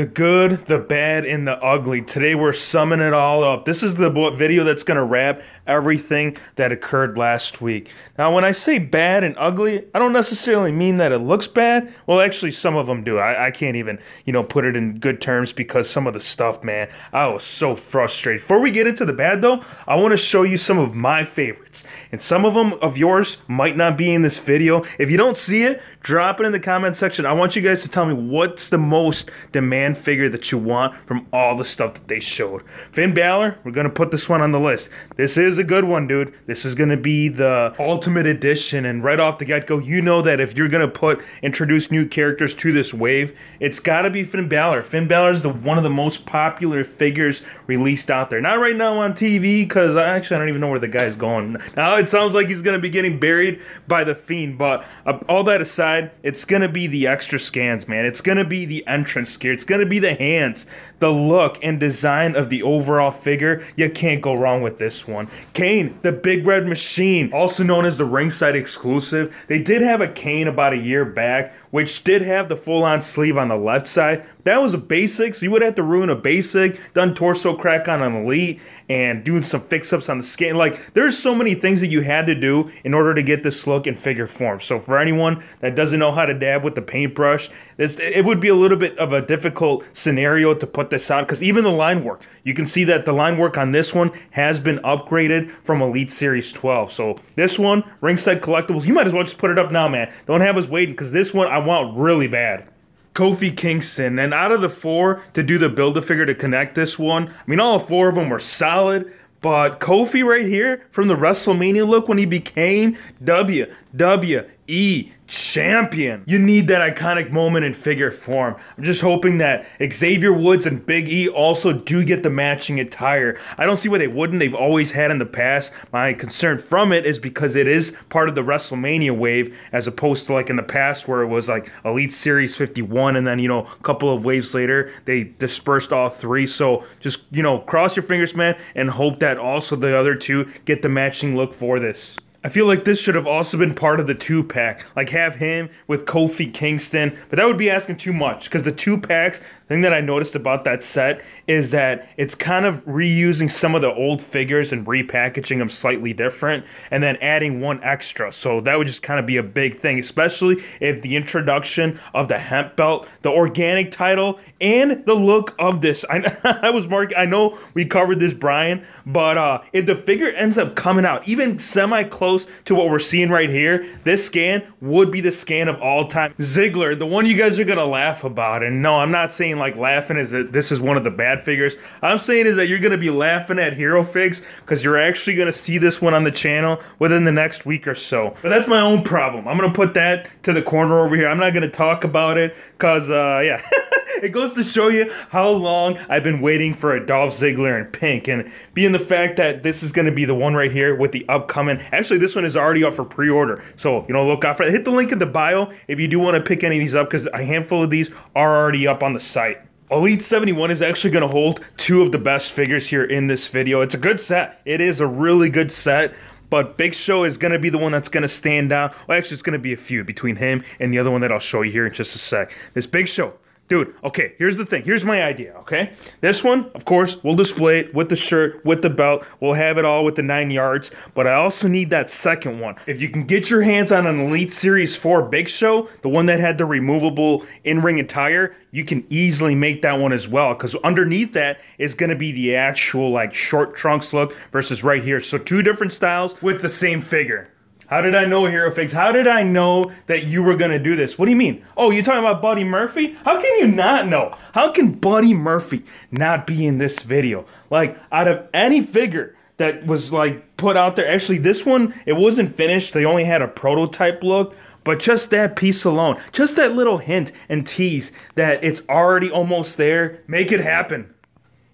The good, the bad, and the ugly. Today we're summing it all up. This is the video that's going to wrap everything that occurred last week. Now, when I say bad and ugly, I don't necessarily mean that it looks bad. Well, actually, some of them do. I can't even, put it in good terms because some of the stuff, man, I was so frustrated. Before we get into the bad, though, I want to show you some of my favorites. And some of them of yours might not be in this video. If you don't see it, drop it in the comment section. I want you guys to tell me what's the most demand figure that you want from all the stuff that they showed. Finn Balor, we're going to put this one on the list. This is a good one, dude. This is going to be the Ultimate Edition, and right off the get-go, you know that if you're going to introduce new characters to this wave, it's got to be Finn Balor. Finn Balor is one of the most popular figures released out there. Not right now on TV, because I don't even know where the guy's going. Now it sounds like he's going to be getting buried by the Fiend, but all that aside, it's going to be the extra scans, man. It's going to be the entrance gear. It's going to be the hands, the look and design of the overall figure. You can't go wrong with this one. Kane, the Big Red Machine, also known as the ringside exclusive. They did have a Kane about a year back, which did have the full-on sleeve on the left side. That was a basic, so you would have to ruin a basic, done torso crack on an elite, and doing some fix-ups on the skin. Like, there's so many things that you had to do in order to get this look in figure form. So for anyone that doesn't know how to dab with the paintbrush, it would be a little bit of a difficult scenario to put this out, because even the line work, you can see that the line work on this one has been upgraded from Elite Series 12. So this one, Ringside Collectibles, you might as well just put it up now, man. Don't have us waiting, because this one I want really bad. Kofi Kingston, and out of the four to do the Build-A-Figure to connect this one, I mean, all four of them were solid, but Kofi right here from the WrestleMania look when he became WWE champion. You need that iconic moment in figure form. I'm just hoping that Xavier Woods and Big E also do get the matching attire. I don't see why they wouldn't. They've always had in the past. My concern from it is because it is part of the WrestleMania wave, as opposed to like in the past where it was like Elite Series 51 and then, a couple of waves later they dispersed all three. So just, cross your fingers, man, and hope that also the other two get the matching look for this. I feel like this should have also been part of the 2-pack. Like, have him with Kofi Kingston. But that would be asking too much, because the 2-packs, the thing that I noticed about that set is that it's kind of reusing some of the old figures and repackaging them slightly different, and then adding one extra. So that would just kind of be a big thing, especially if the introduction of the hemp belt, the organic title, and the look of this. I know we covered this, Brian, but if the figure ends up coming out even semi-close to what we're seeing right here, this scan would be the scan of all time. Ziggler, the one you guys are gonna laugh about, and no, I'm not saying like laughing is that this is one of the bad figures. I'm saying is that you're gonna be laughing at Hero Figs, because you're actually gonna see this one on the channel within the next week or so. But that's my own problem. I'm gonna put that to the corner over here. I'm not gonna talk about it, because yeah. It goes to show you how long I've been waiting for a Dolph Ziggler in pink, and being the fact that this is going to be the one right here with the upcoming. Actually, this one is already up for pre-order, so look out for it. Hit the link in the bio if you do want to pick any of these up, because a handful of these are already up on the site. Elite 71 is actually going to hold two of the best figures here in this video. It's a good set. It is a really good set. But Big Show is going to be the one that's going to stand out. Well, actually, it's going to be a feud between him and the other one that I'll show you here in just a sec. This Big Show. Dude, okay, here's the thing. Here's my idea, okay? This one, of course, we'll display it with the shirt, with the belt. We'll have it all with the 9 yards. But I also need that second one. If you can get your hands on an Elite Series 4 Big Show, the one that had the removable in-ring attire, you can easily make that one as well. Because underneath that is going to be the actual, like, short trunks look versus right here. So two different styles with the same figure. How did I know, Hero Figs? How did I know that you were going to do this? What do you mean? Oh, you're talking about Buddy Murphy? How can you not know? How can Buddy Murphy not be in this video? Like, out of any figure that was, like, put out there. Actually, this one, it wasn't finished. They only had a prototype look. But just that piece alone, just that little hint and tease that it's already almost there, make it happen.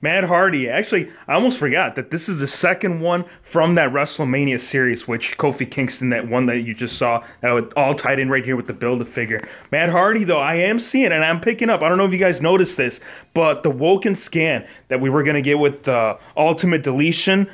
Matt Hardy. Actually, I almost forgot that this is the second one from that WrestleMania series, which Kofi Kingston, that one that you just saw, that was all tied in right here with the Build-A-Figure. Matt Hardy, though, I am seeing, and I'm picking up, I don't know if you guys noticed this, but the Woken scan that we were going to get with the Ultimate Deletion,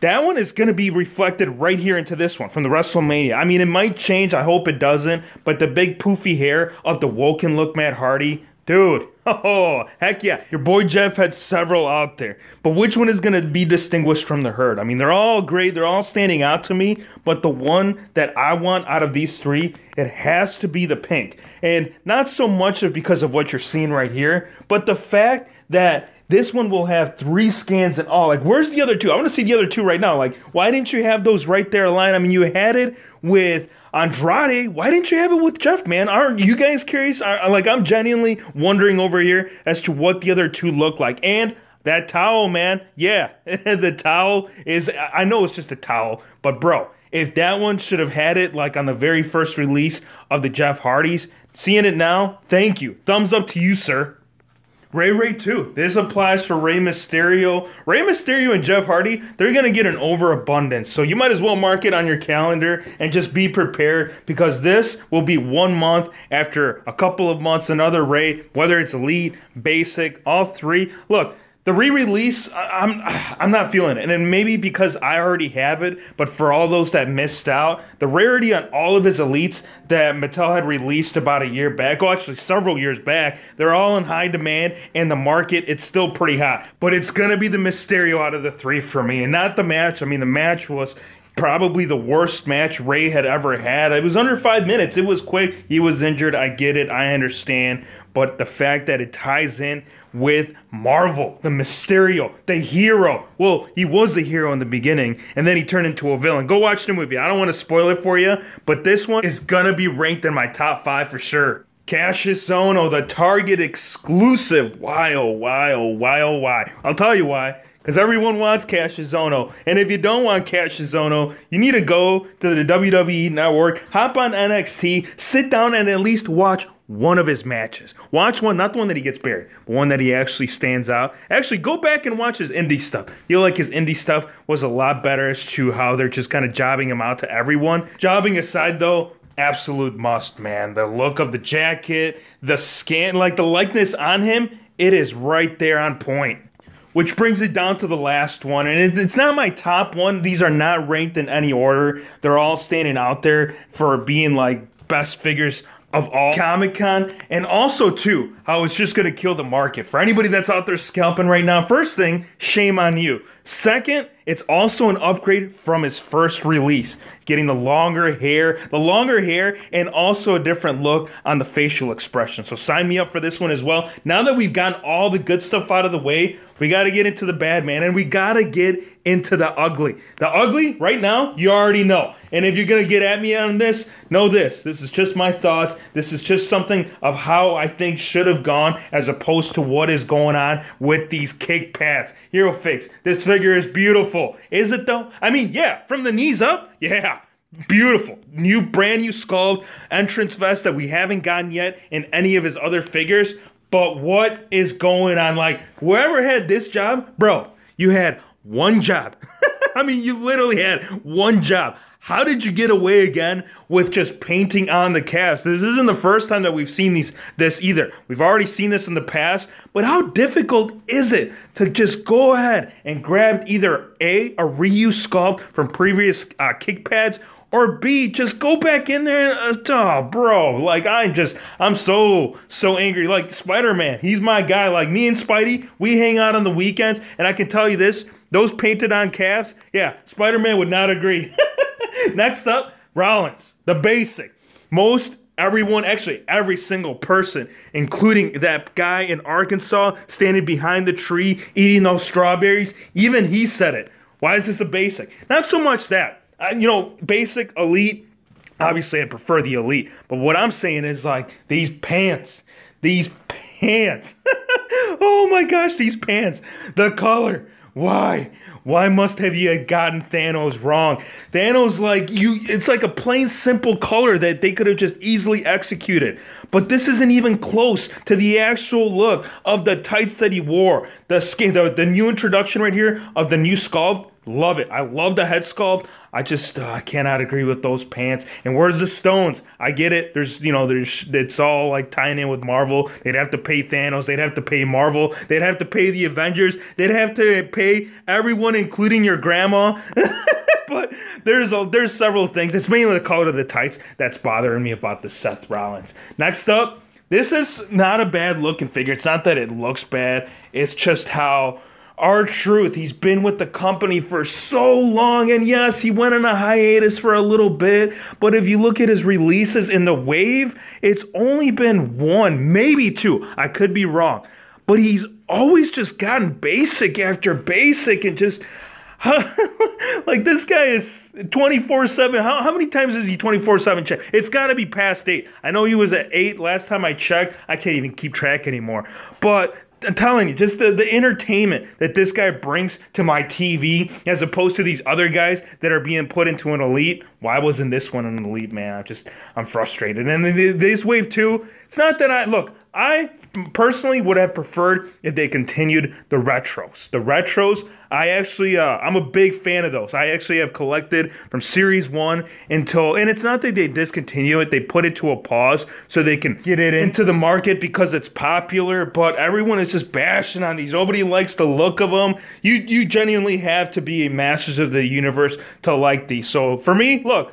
that one is going to be reflected right here into this one from the WrestleMania. I mean, it might change. I hope it doesn't. But the big poofy hair of the Woken look Matt Hardy, Dude, oh, heck yeah. Your boy Jeff had several out there. But which one is going to be distinguished from the herd? I mean, they're all great. They're all standing out to me. But the one that I want out of these three, it has to be the pink. And not so much because of what you're seeing right here, but the fact that this one will have 3 scans in all. Like, where's the other two? I want to see the other two right now. Like, why didn't you have those right there aligned? I mean, you had it with Andrade. Why didn't you have it with Jeff, man? Aren't you guys curious? Like, I'm genuinely wondering over here as to what the other two look like. And that towel, man. Yeah, the towel is, I know it's just a towel, but bro, if that one should have had it like on the very first release of the Jeff Hardys, seeing it now, thank you. Thumbs up to you, sir. Ray too. This applies for Rey Mysterio. Rey Mysterio and Jeff Hardy, they're going to get an overabundance. So you might as well mark it on your calendar and just be prepared, because this will be 1 month after a couple of months, another Ray, whether it's Elite, Basic, all three. Look, the re-release, I'm not feeling it. And then maybe because I already have it, but for all those that missed out, the rarity on all of his Elites that Mattel had released about a year back, oh, actually several years back, they're all in high demand, and the market, it's still pretty hot. But it's going to be the Mysterio out of the three for me, and not the match. I mean, the match was probably the worst match Ray had ever had. It was under 5 minutes. It was quick. He was injured. I get it. I understand. But the fact that it ties in with Marvel, the Mysterio, the hero. Well, he was the hero in the beginning, and then he turned into a villain. Go watch the movie. I don't want to spoil it for you, but this one is going to be ranked in my top 5 for sure. Cassius Ohno, the Target exclusive. Why, oh, why, oh, why, oh, why? I'll tell you why. Because everyone wants Cassius Ohno. And if you don't want Cassius Ohno, you need to go to the WWE Network, hop on NXT, sit down and at least watch one of his matches. Watch one, not the one that he gets buried, but one that he actually stands out. Actually, go back and watch his indie stuff. Feel like his indie stuff was a lot better as to how they're just kind of jobbing him out to everyone. Jobbing aside, though, absolute must, man. The look of the jacket, the scan, like the likeness on him, it is right there on point. Which brings it down to the last one, and it's not my top one. These are not ranked in any order. They're all standing out there for being like best figures of all Comic-Con, and also too, how it's just going to kill the market. For anybody that's out there scalping right now, first thing, shame on you. Second, it's also an upgrade from his first release, getting the longer hair, and also a different look on the facial expression. So sign me up for this one as well. Now that we've gotten all the good stuff out of the way, we got to get into the bad, man, and we got to get into the ugly. The ugly, right now, you already know. And if you're going to get at me on this, know this. This is just my thoughts. This is just something of how I think should have gone as opposed to what is going on with these kick pads. Hero Fix, this figure is beautiful. Is it though? I mean, yeah, from the knees up, yeah. Beautiful. Brand new sculpt, entrance vest that we haven't gotten yet in any of his other figures. But what is going on? Like, whoever had this job, bro, you had one job. I mean, you literally had one job. How did you get away again with just painting on the calves? This isn't the first time that we've seen this either. We've already seen this in the past, but how difficult is it to just go ahead and grab either A, a reuse sculpt from previous kick pads, or B, just go back in there and, oh, bro, like, I'm so angry. Like, Spider-Man, he's my guy. Like, me and Spidey, we hang out on the weekends, and I can tell you this, those painted on calves, yeah, Spider-Man would not agree. Next up, Rollins, the basic. Everyone, actually every single person, including that guy in Arkansas standing behind the tree eating those strawberries, even he said it. Why is this a basic? Not so much that. Basic, elite, obviously I prefer the elite. But what I'm saying is, like, these pants. Oh my gosh, these pants. The color. Why? Why must have you gotten Thanos wrong? Thanos, it's like a plain simple color that they could have just easily executed. But this isn't even close to the actual look of the tights that he wore. The new introduction right here of the new sculpt. Love it. I love the head sculpt. I cannot agree with those pants. And where's the stones? I get it. It's all like tying in with Marvel. They'd have to pay Thanos. They'd have to pay Marvel. They'd have to pay the Avengers. They'd have to pay everyone, including your grandma. But there's several things. It's mainly the color of the tights that's bothering me about the Seth Rollins. Next up, This is not a bad looking figure. It's not that it looks bad. It's just how R-Truth, he's been with the company for so long, and yes, he went on a hiatus for a little bit, but if you look at his releases in the wave, it's only been one, maybe two. I could be wrong, but he's always just gotten basic after basic and just like this guy is 24/7. How many times is he 24/7 check? It's got to be past 8. I know he was at 8 last time I checked. I can't even keep track anymore. But I'm telling you, just the entertainment that this guy brings to my TV as opposed to these other guys that are being put into an elite. Why wasn't this one an elite, man? I'm frustrated. And this wave 2, it's not that I personally would have preferred if they continued the retros. The retros, I'm a big fan of those. I actually have collected from Series 1 until, and it's not that they discontinue it, they put it to a pause so they can get it into the market because it's popular, but everyone is just bashing on these. Nobody likes the look of them. You genuinely have to be a Masters of the Universe to like these. So for me, look,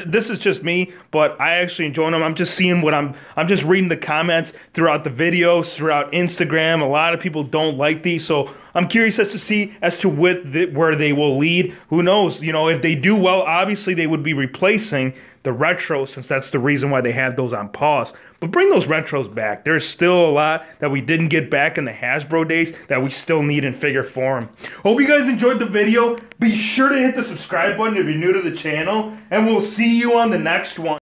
this is just me, but I actually enjoy them. I'm just seeing I'm just reading the comments throughout the videos, throughout Instagram. A lot of people don't like these, so I'm curious as to where they will lead. Who knows? You know, if they do well, obviously they would be replacing the retros, since that's the reason why they have those on pause. But bring those retros back. There's still a lot that we didn't get back in the Hasbro days that we still need in figure form. Hope you guys enjoyed the video. Be sure to hit the subscribe button if you're new to the channel, and we'll see you on the next one.